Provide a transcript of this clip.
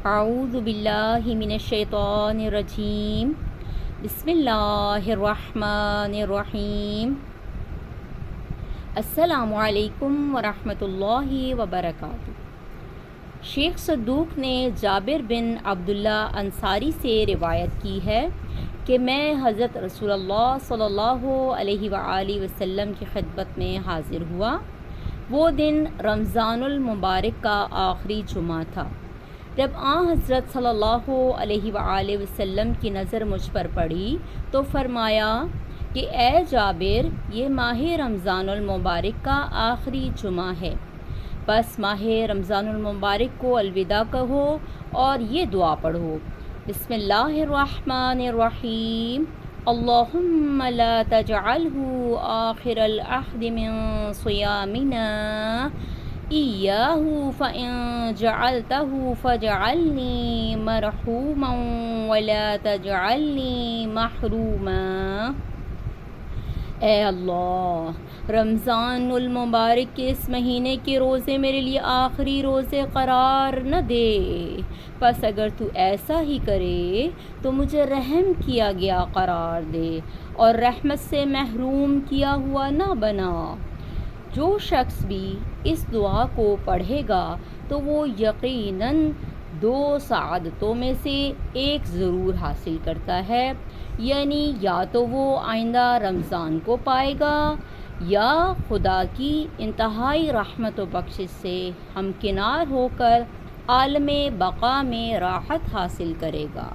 اعوذ باللہ من الشیطان الرجیم بسم اللہ الرحمن الرحیم السلام علیکم ورحمۃ اللہ وبرکاتہ۔ شیخ صدوق نے جابر بن عبداللہ انصاری سے روایت کی ہے کہ میں حضرت رسول اللہ صلی اللہ علیہ وآلہ وسلم کی خدمت میں حاضر ہوا۔ وہ دن رمضان المبارک کا آخری جمعہ تھا۔ جب حضرت صلی اللہ علیہ وآلہ وسلم کی نظر مجھ پر پڑی تو فرمایا کہ اے جابر، یہ ماہ رمضان المبارک کا آخری جمعہ ہے، بس ماہ رمضان المبارک کو الوداع کہو اور یہ دعا پڑھو، بسم اللہ الرحمن الرحیم، اللہم لا تجعلہ آخر العہد من صیامنا إياه فإن جعلته فاجعلني مرحوما ولا تجعلني محروما۔ اے اللہ، رمضان المبارک کے اس مہینے کے روزے میرے لیے آخری روزے قرار نہ دے، پس اگر تو ایسا ہی کرے تو مجھے رحم کیا گیا قرار دے اور رحمت سے محروم کیا ہوا نہ بنا۔ جو شخص بھی اس دعا کو پڑھے گا تو وہ یقیناً 2 سعادتوں میں سے ایک ضرور حاصل کرتا ہے، یعنی یا تو وہ آئندہ رمضان کو پائے گا یا خدا کی انتہائی رحمت و بخشش سے ہمکنار ہو کر عالم بقا میں راحت حاصل کرے گا۔